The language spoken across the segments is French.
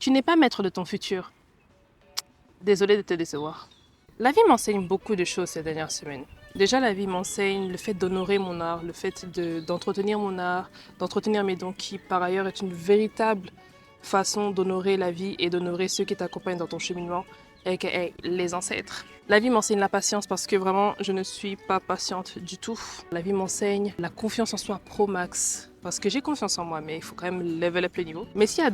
Tu n'es pas maître de ton futur. Désolée de te décevoir. La vie m'enseigne beaucoup de choses ces dernières semaines. Déjà, la vie m'enseigne le fait d'honorer mon art, le fait d'entretenir mon art, d'entretenir mes dons qui, par ailleurs, est une véritable façon d'honorer la vie et d'honorer ceux qui t'accompagnent dans ton cheminement, aka les ancêtres. La vie m'enseigne la patience parce que vraiment, je ne suis pas patiente du tout. La vie m'enseigne la confiance en soi pro max parce que j'ai confiance en moi, mais il faut quand même level up le niveau. Mais s'il y a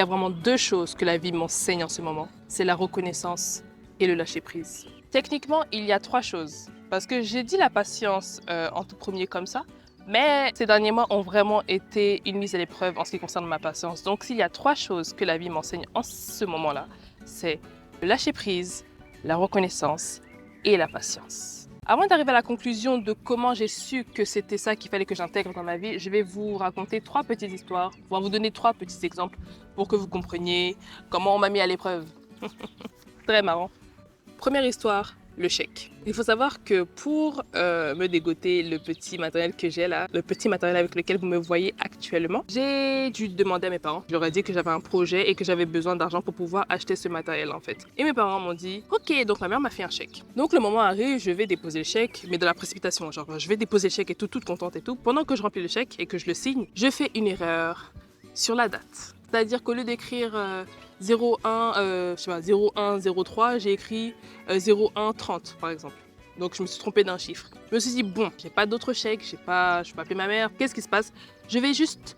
vraiment deux choses que la vie m'enseigne en ce moment, c'est la reconnaissance et le lâcher prise. Techniquement, il y a trois choses. Parce que j'ai dit la patience en tout premier comme ça, mais ces derniers mois ont vraiment été une mise à l'épreuve en ce qui concerne ma patience. Donc s'il y a trois choses que la vie m'enseigne en ce moment-là, c'est le lâcher prise, la reconnaissance et la patience. Avant d'arriver à la conclusion de comment j'ai su que c'était ça qu'il fallait que j'intègre dans ma vie, je vais vous raconter trois petites histoires, voire vous donner trois petits exemples pour que vous compreniez comment on m'a mis à l'épreuve. Très marrant. Première histoire, le chèque. Il faut savoir que pour me dégoter le petit matériel que j'ai là, le petit matériel avec lequel vous me voyez actuellement, j'ai dû demander à mes parents. Je leur ai dit que j'avais un projet et que j'avais besoin d'argent pour pouvoir acheter ce matériel en fait. Et mes parents m'ont dit, ok, donc ma mère m'a fait un chèque. Donc le moment arrive, je vais déposer le chèque, mais de la précipitation, genre je vais déposer le chèque et tout, toute contente et tout. Pendant que je remplis le chèque et que je le signe, je fais une erreur sur la date. C'est-à-dire qu'au lieu d'écrire 0103, j'ai écrit 0130 par exemple. Donc je me suis trompée d'un chiffre. Je me suis dit, bon, j'ai pas d'autre chèque, je peux pas appeler ma mère, qu'est-ce qui se passe? Je vais juste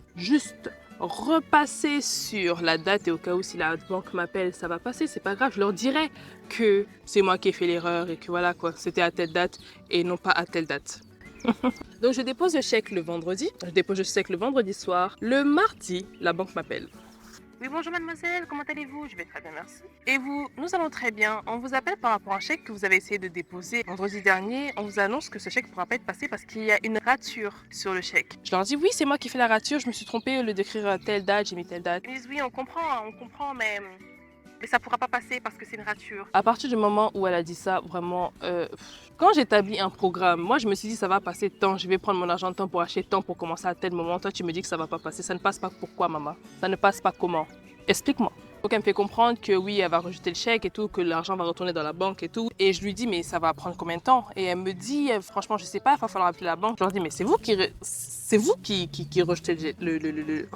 repasser sur la date et au cas où si la banque m'appelle, ça va passer, c'est pas grave, je leur dirai que c'est moi qui ai fait l'erreur et que voilà quoi, c'était à telle date et non pas à telle date. Donc je dépose le chèque le vendredi, soir. Le mardi, la banque m'appelle. Oui, bonjour mademoiselle, comment allez-vous? Je vais très bien, merci. Et vous? Nous allons très bien. On vous appelle par rapport à un chèque que vous avez essayé de déposer vendredi dernier. On vous annonce que ce chèque ne pourra pas être passé parce qu'il y a une rature sur le chèque. Je leur dis oui, c'est moi qui fais la rature, je me suis trompée, au lieu d'écrire telle date, j'ai mis telle date. Ils disent oui, on comprend, mais ça pourra pas passer parce que c'est une rature. À partir du moment où elle a dit ça, vraiment, quand j'établis un programme, moi je me suis dit ça va passer tant, je vais prendre mon argent de temps pour acheter tant pour commencer à tel moment. Toi tu me dis que ça va pas passer, ça ne passe pas pourquoi maman? Ça ne passe pas comment? Explique-moi. Donc elle me fait comprendre que oui, elle va rejeter le chèque et tout, que l'argent va retourner dans la banque et tout. Et je lui dis mais ça va prendre combien de temps? Et elle me dit franchement je sais pas, il va falloir appeler la banque. Je leur dis mais c'est vous qui rejetez le...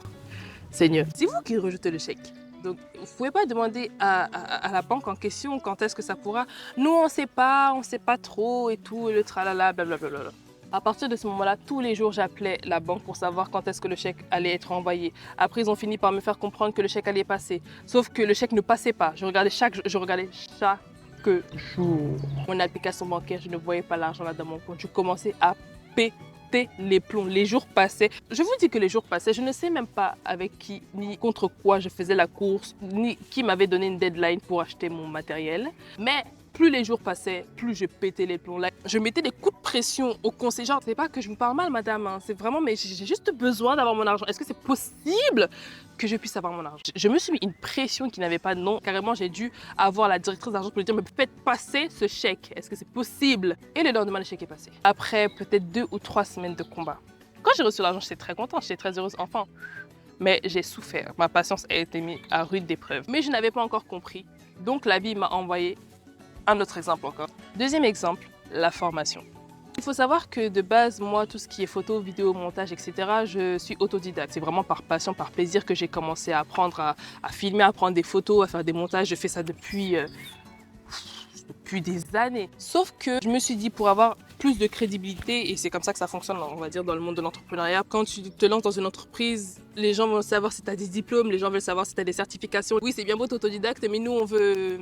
Seigneur, c'est vous qui rejetez le chèque. Donc, vous ne pouvez pas demander à la banque en question quand est-ce que ça pourra. Nous, on ne sait pas trop et tout, et le tralala, blablabla. À partir de ce moment-là, tous les jours, j'appelais la banque pour savoir quand est-ce que le chèque allait être envoyé. Après, ils ont fini par me faire comprendre que le chèque allait passer. Sauf que le chèque ne passait pas. Je regardais chaque jour mon application bancaire, je ne voyais pas l'argent là dans mon compte. Je commençais à péter les plombs. Les jours passaient. Je vous dis que les jours passaient. Je ne sais même pas avec qui ni contre quoi je faisais la course, ni qui m'avait donné une deadline pour acheter mon matériel. Mais plus les jours passaient, plus je pétais les plombs. Là, je mettais des coups de pression au conseil. Genre, c'est pas que je vous parle mal, madame. Hein. C'est vraiment, mais j'ai juste besoin d'avoir mon argent. Est-ce que c'est possible que je puisse avoir mon argent? Je me suis mis une pression qui n'avait pas de nom. Carrément, j'ai dû avoir la directrice d'argent pour lui dire, mais faites passer ce chèque. Est-ce que c'est possible? Et le lendemain, le chèque est passé. Après peut-être 2 ou 3 semaines de combat. Quand j'ai reçu l'argent, j'étais très contente, j'étais très heureuse, enfin. Mais j'ai souffert. Ma patience a été mise à rude épreuve. Mais je n'avais pas encore compris. Donc la vie m'a envoyé un autre exemple encore. Deuxième exemple, la formation. Il faut savoir que de base, moi, tout ce qui est photo, vidéo, montage, etc., je suis autodidacte. C'est vraiment par passion, par plaisir que j'ai commencé à apprendre à filmer, à prendre des photos, à faire des montages. Je fais ça depuis des années. Sauf que je me suis dit, pour avoir plus de crédibilité, et c'est comme ça que ça fonctionne, on va dire, dans le monde de l'entrepreneuriat, quand tu te lances dans une entreprise, les gens veulent savoir si tu as des diplômes, les gens veulent savoir si tu as des certifications. Oui, c'est bien beau d'être autodidacte, mais nous, on veut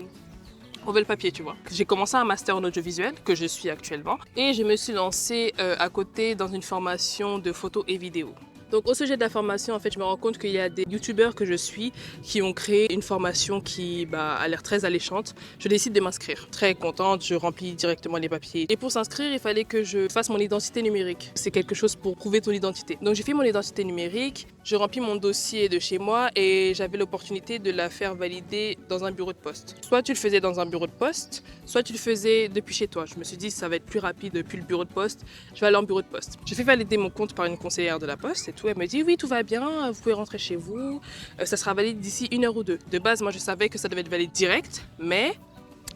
le papier, tu vois. J'ai commencé un master en audiovisuel, que je suis actuellement, et je me suis lancée à côté dans une formation de photo et vidéo. Donc au sujet de la formation, en fait, je me rends compte qu'il y a des youtubeurs que je suis qui ont créé une formation qui a l'air très alléchante. Je décide de m'inscrire. Très contente, je remplis directement les papiers. Et pour s'inscrire, il fallait que je fasse mon identité numérique. C'est quelque chose pour prouver ton identité. Donc j'ai fait mon identité numérique, je remplis mon dossier de chez moi et j'avais l'opportunité de la faire valider dans un bureau de poste. Soit tu le faisais dans un bureau de poste, soit tu le faisais depuis chez toi. Je me suis dit ça va être plus rapide depuis le bureau de poste, je vais aller en bureau de poste. J'ai fait valider mon compte par une conseillère de la poste. tout. Elle me dit oui, tout va bien, vous pouvez rentrer chez vous. Ça sera valide d'ici 1 heure ou 2. De base, moi je savais que ça devait être valide direct, mais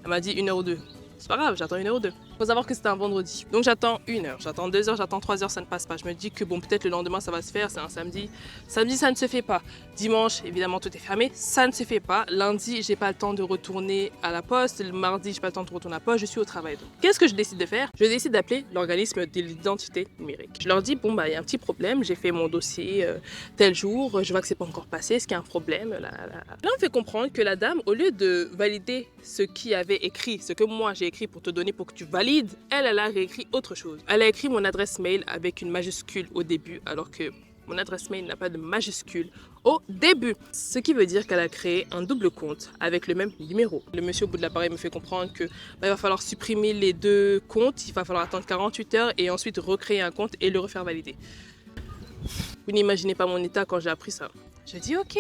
elle m'a dit 1 heure ou 2. C'est pas grave, j'attends 1 heure ou 2. Faut savoir que c'était un vendredi. Donc j'attends 1 heure, j'attends 2 heures, j'attends 3 heures, ça ne passe pas. Je me dis que bon, peut-être le lendemain ça va se faire, c'est un samedi. Samedi, ça ne se fait pas. Dimanche, évidemment, tout est fermé, ça ne se fait pas. Lundi, j'ai pas le temps de retourner à la poste. Le mardi, j'ai pas le temps de retourner à la poste, je suis au travail. Donc, qu'est-ce que je décide de faire? Je décide d'appeler l'organisme de l'identité numérique. Je leur dis, bon, bah, il y a un petit problème, j'ai fait mon dossier tel jour, je vois que c'est pas encore passé, est-ce qu'il y a un problème? Là, on me fait comprendre que la dame, au lieu de valider ce qui avait écrit, ce que moi j'ai écrit pour te donner pour que tu valides, elle a réécrit autre chose. Elle a écrit mon adresse mail avec une majuscule au début, alors que mon adresse mail n'a pas de majuscule au début. Ce qui veut dire qu'elle a créé un double compte avec le même numéro. Le monsieur au bout de l'appareil me fait comprendre que il va falloir supprimer les 2 comptes, il va falloir attendre 48 heures et ensuite recréer un compte et le refaire valider. Vous n'imaginez pas mon état quand j'ai appris ça. Je dis ok,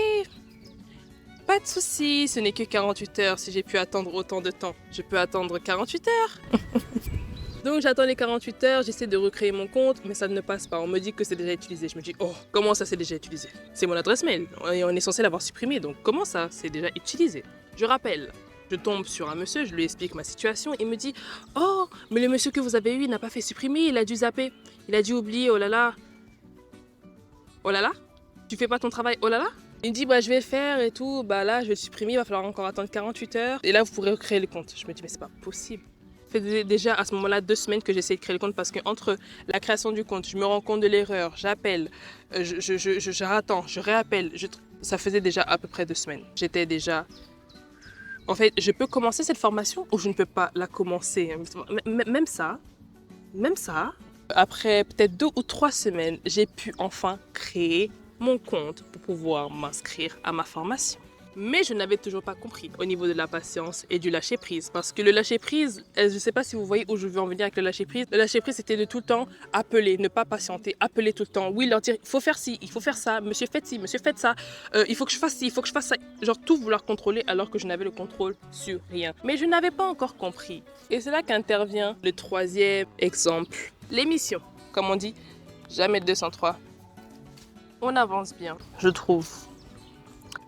pas de souci, ce n'est que 48 heures. Si j'ai pu attendre autant de temps, je peux attendre 48 heures. Donc j'attends les 48 heures, j'essaie de recréer mon compte, mais ça ne passe pas. On me dit que c'est déjà utilisé. Je me dis, oh, comment ça c'est déjà utilisé? C'est mon adresse mail, et on est censé l'avoir supprimée, donc comment ça c'est déjà utilisé? Je rappelle. Je tombe sur un monsieur, je lui explique ma situation, il me dit, oh, mais le monsieur que vous avez eu, il n'a pas fait supprimer, il a dû zapper, il a dû oublier, oh là là. Oh là là? Tu fais pas ton travail, oh là là? Il me dit, bah je vais le faire et tout, bah là je vais le supprimer, il va falloir encore attendre 48 heures, et là vous pourrez recréer le compte. Je me dis, mais c'est pas possible. Ça fait déjà à ce moment-là 2 semaines que j'essaie de créer le compte parce qu'entre la création du compte, je me rends compte de l'erreur, j'appelle, j'attends, je réappelle. Ça faisait déjà à peu près 2 semaines. J'étais déjà... En fait, je peux commencer cette formation ou je ne peux pas la commencer. Même ça, après peut-être 2 ou 3 semaines, j'ai pu enfin créer mon compte pour pouvoir m'inscrire à ma formation. Mais je n'avais toujours pas compris au niveau de la patience et du lâcher-prise. Parce que le lâcher-prise, je ne sais pas si vous voyez où je veux en venir avec le lâcher-prise. Le lâcher-prise, c'était de tout le temps appeler, ne pas patienter, appeler tout le temps. Oui, leur dire, il faut faire ci, il faut faire ça, monsieur faites ci, monsieur faites ça, il faut que je fasse ci, il faut que je fasse ça. Genre tout vouloir contrôler alors que je n'avais le contrôle sur rien. Mais je n'avais pas encore compris. Et c'est là qu'intervient le 3e exemple. L'émission, comme on dit, jamais 203. On avance bien, je trouve.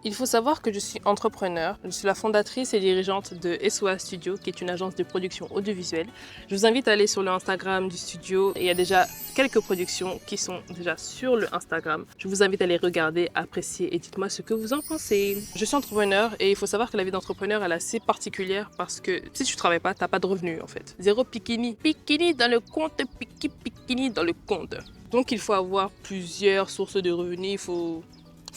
Il faut savoir que je suis entrepreneur, je suis la fondatrice et dirigeante de SOA Studio, qui est une agence de production audiovisuelle. Je vous invite à aller sur le Instagram du studio. Il y a déjà quelques productions qui sont déjà sur le Instagram. Je vous invite à les regarder, apprécier et dites-moi ce que vous en pensez. Je suis entrepreneur et il faut savoir que la vie d'entrepreneur elle est assez particulière parce que si tu ne travailles pas, tu n'as pas de revenus en fait. Zéro pikini. Pikini dans le compte, pikini dans le compte. Donc il faut avoir plusieurs sources de revenus, il faut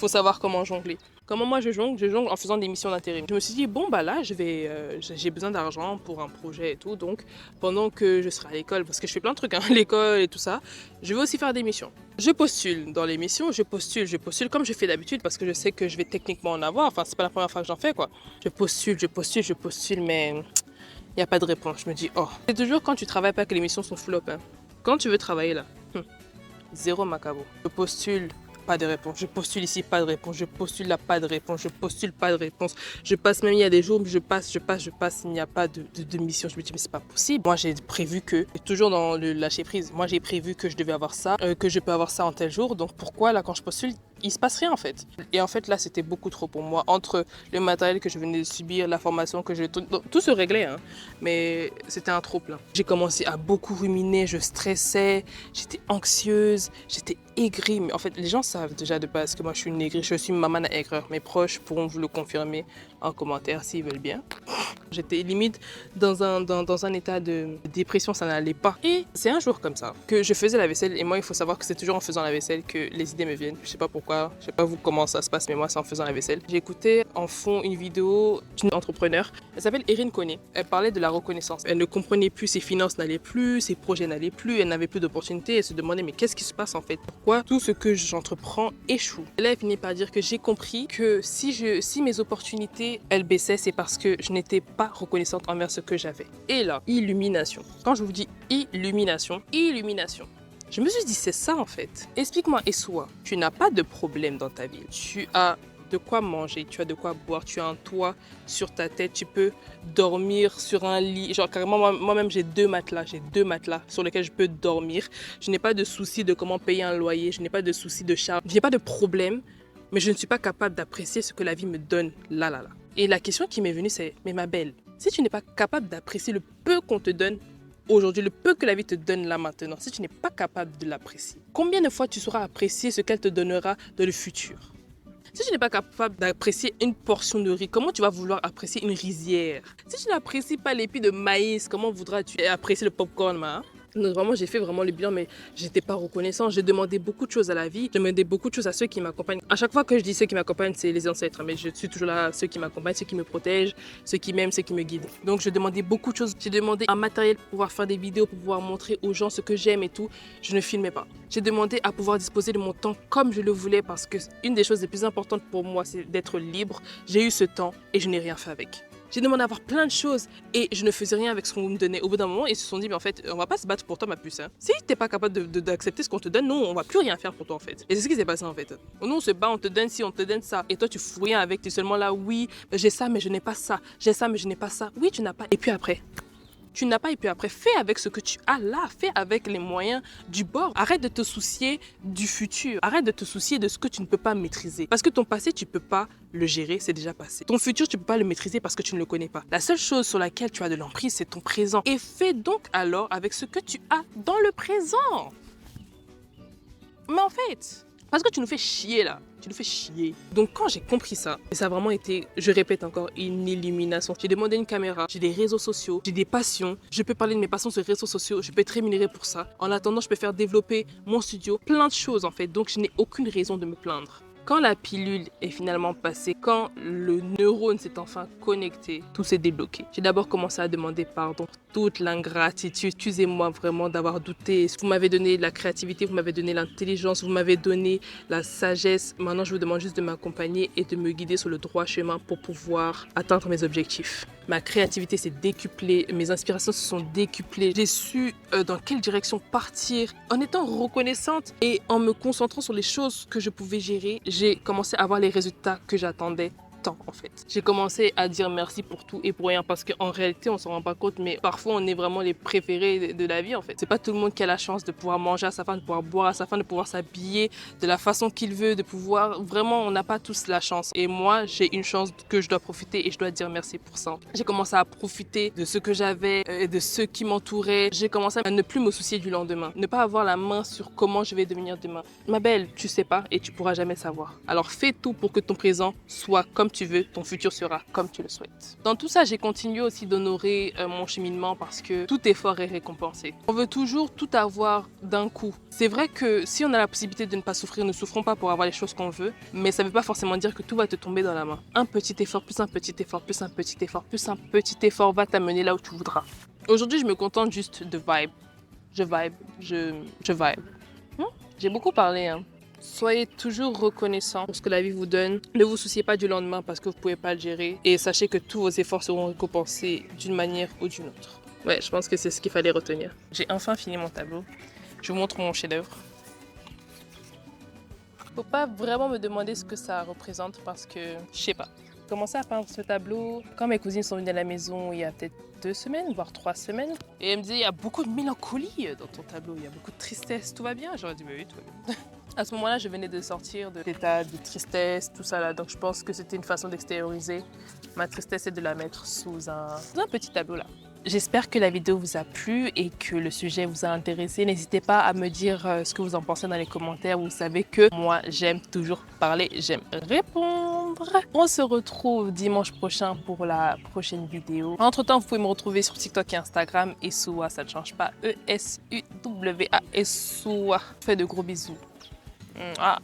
savoir comment jongler. Comment moi je jongle en faisant des missions d'intérim. Je me suis dit, bon bah là, j'ai besoin d'argent pour un projet et tout, donc pendant que je serai à l'école, parce que je fais plein de trucs, hein, l'école et tout ça, je vais aussi faire des missions. Je postule dans les missions, je postule comme je fais d'habitude, parce que je sais que je vais techniquement en avoir, enfin c'est pas la première fois que j'en fais quoi. Je postule, mais il n'y a pas de réponse. Je me dis, oh. C'est toujours quand tu travailles pas que les missions sont flop. Hein. Quand tu veux travailler là, zéro macabo. Je postule. Pas de réponse. Je postule ici, pas de réponse. Je postule là, pas de réponse. Je postule, pas de réponse. Je passe même, il y a des jours où je passe, il n'y a pas de mission. Je me dis, mais c'est pas possible. Moi, j'ai prévu que, toujours dans le lâcher prise, moi, j'ai prévu que je devais avoir ça, que je peux avoir ça en tel jour. Donc, pourquoi, là, quand je postule, il se passe rien, en fait. Et en fait, là, c'était beaucoup trop pour moi. Entre le matériel que je venais de subir, la formation que je... Tout se réglait, hein. Mais c'était un trop plein. J'ai commencé à beaucoup ruminer, je stressais, j'étais anxieuse, j'étais aigrie. Mais en fait, les gens savent déjà de base que moi, je suis une aigrie. Je suis une maman à aigreur. Mes proches pourront vous le confirmer en commentaire s'ils veulent bien. J'étais limite dans un état de dépression, ça n'allait pas. Et c'est un jour comme ça que je faisais la vaisselle. Et moi, il faut savoir que c'est toujours en faisant la vaisselle que les idées me viennent. Je sais pas pourquoi, je sais pas vous comment ça se passe, mais moi, c'est en faisant la vaisselle. J'ai écouté en fond une vidéo d'une entrepreneur. Elle s'appelle Erin Coney. Elle parlait de la reconnaissance. Elle ne comprenait plus, ses finances n'allaient plus, ses projets n'allaient plus, elle n'avait plus d'opportunités. Elle se demandait, mais qu'est-ce qui se passe en fait? Pourquoi tout ce que j'entreprends échoue? Et là, elle finit par dire que j'ai compris que si mes opportunités, elles baissaient, c'est parce que je n'étais pas reconnaissante envers ce que j'avais. Et là, illumination. Quand je vous dis illumination, je me suis dit, c'est ça en fait. Explique-moi, Essoua, tu n'as pas de problème dans ta vie. Tu as de quoi manger, tu as de quoi boire, tu as un toit sur ta tête, tu peux dormir sur un lit. Genre carrément, moi-même j'ai deux matelas sur lesquels je peux dormir. Je n'ai pas de souci de comment payer un loyer, je n'ai pas de souci de charge, je n'ai pas de problème, mais je ne suis pas capable d'apprécier ce que la vie me donne là. Et la question qui m'est venue c'est, mais ma belle, si tu n'es pas capable d'apprécier le peu qu'on te donne aujourd'hui, le peu que la vie te donne là maintenant, si tu n'es pas capable de l'apprécier, combien de fois tu sauras apprécier ce qu'elle te donnera dans le futur? Si tu n'es pas capable d'apprécier une portion de riz, comment tu vas vouloir apprécier une rizière? Si tu n'apprécies pas l'épi de maïs, comment voudras-tu apprécier le popcorn, hein? Donc vraiment, j'ai fait vraiment le bilan, mais j'étais pas reconnaissant. J'ai demandé beaucoup de choses à la vie. J'ai demandé beaucoup de choses à ceux qui m'accompagnent. À chaque fois que je dis ceux qui m'accompagnent, c'est les ancêtres. Mais je suis toujours là, ceux qui m'accompagnent, ceux qui me protègent, ceux qui m'aiment, ceux qui me guident. Donc je demandais beaucoup de choses. J'ai demandé un matériel pour pouvoir faire des vidéos, pour pouvoir montrer aux gens ce que j'aime et tout. Je ne filmais pas. J'ai demandé à pouvoir disposer de mon temps comme je le voulais parce que une des choses les plus importantes pour moi, c'est d'être libre. J'ai eu ce temps et je n'ai rien fait avec. J'ai demandé à avoir plein de choses et je ne faisais rien avec ce qu'on me donnait. Au bout d'un moment, ils se sont dit, mais en fait, on va pas se battre pour toi, ma puce. Hein. Si t'es pas capable d'accepter ce qu'on te donne, nous, on va plus rien faire pour toi, en fait. Et c'est ce qui s'est passé, en fait. Nous, on se bat, on te donne ci, on te donne ça. Et toi, tu fous rien avec, tu es seulement là, oui, j'ai ça, mais je n'ai pas ça. J'ai ça, mais je n'ai pas ça. Oui, tu n'as pas. Et puis après, tu n'as pas et puis après, fais avec ce que tu as là, fais avec les moyens du bord. Arrête de te soucier du futur, arrête de te soucier de ce que tu ne peux pas maîtriser. Parce que ton passé, tu ne peux pas le gérer, c'est déjà passé. Ton futur, tu ne peux pas le maîtriser parce que tu ne le connais pas. La seule chose sur laquelle tu as de l'emprise, c'est ton présent. Et fais donc alors avec ce que tu as dans le présent. Mais en fait, parce que tu nous fais chier là. Tu nous fais chier. Donc quand j'ai compris ça, et ça a vraiment été, je répète encore, une illumination. J'ai demandé une caméra, j'ai des réseaux sociaux, j'ai des passions. Je peux parler de mes passions sur les réseaux sociaux, je peux être rémunérée pour ça. En attendant, je peux faire développer mon studio, plein de choses en fait. Donc je n'ai aucune raison de me plaindre. Quand la pilule est finalement passée, quand le neurone s'est enfin connecté, tout s'est débloqué. J'ai d'abord commencé à demander pardon pour toute l'ingratitude. Excusez-moi vraiment d'avoir douté. Vous m'avez donné la créativité, vous m'avez donné l'intelligence, vous m'avez donné la sagesse. Maintenant, je vous demande juste de m'accompagner et de me guider sur le droit chemin pour pouvoir atteindre mes objectifs. Ma créativité s'est décuplée, mes inspirations se sont décuplées. J'ai su dans quelle direction partir. En étant reconnaissante et en me concentrant sur les choses que je pouvais gérer, j'ai commencé à avoir les résultats que j'attendais tant en fait. J'ai commencé à dire merci pour tout et pour rien parce qu'en réalité on s'en rend pas compte mais parfois on est vraiment les préférés de la vie en fait. C'est pas tout le monde qui a la chance de pouvoir manger à sa faim, de pouvoir boire à sa faim, de pouvoir s'habiller de la façon qu'il veut, de pouvoir vraiment on n'a pas tous la chance et moi j'ai une chance que je dois profiter et je dois dire merci pour ça. J'ai commencé à profiter de ce que j'avais et de ceux qui m'entouraient. J'ai commencé à ne plus me soucier du lendemain, ne pas avoir la main sur comment je vais devenir demain. Ma belle, tu sais pas et tu pourras jamais savoir. Alors fais tout pour que ton présent soit comme tu veux, ton futur sera comme tu le souhaites. Dans tout ça, j'ai continué aussi d'honorer mon cheminement parce que tout effort est récompensé. On veut toujours tout avoir d'un coup. C'est vrai que si on a la possibilité de ne pas souffrir, ne souffrons pas pour avoir les choses qu'on veut, mais ça ne veut pas forcément dire que tout va te tomber dans la main. Un petit effort, plus un petit effort, plus un petit effort, plus un petit effort va t'amener là où tu voudras. Aujourd'hui, je me contente juste de vibe. Je vibe. J'ai beaucoup parlé, hein. Soyez toujours reconnaissant pour ce que la vie vous donne. Ne vous souciez pas du lendemain parce que vous ne pouvez pas le gérer. Et sachez que tous vos efforts seront récompensés d'une manière ou d'une autre. Ouais, je pense que c'est ce qu'il fallait retenir. J'ai enfin fini mon tableau. Je vous montre mon chef-d'œuvre. Faut pas vraiment me demander ce que ça représente parce que je sais pas. J'ai commencé à peindre ce tableau quand mes cousines sont venues à la maison il y a peut-être 2 semaines, voire 3 semaines. Et elles me disaient, il y a beaucoup de mélancolie dans ton tableau, il y a beaucoup de tristesse, tout va bien? J'aurais dit, mais oui, tout va bien. À ce moment-là, je venais de sortir de l'état de tristesse, tout ça là. Donc je pense que c'était une façon d'extérioriser ma tristesse et de la mettre sous un petit tableau là. J'espère que la vidéo vous a plu et que le sujet vous a intéressé. N'hésitez pas à me dire ce que vous en pensez dans les commentaires. Vous savez que moi, j'aime toujours parler, j'aime répondre. On se retrouve dimanche prochain pour la prochaine vidéo. Entre-temps, vous pouvez me retrouver sur TikTok et Instagram. Essoua, ça ne change pas. E-S-U-W-A. Essoua. Je fais de gros bisous. Ah.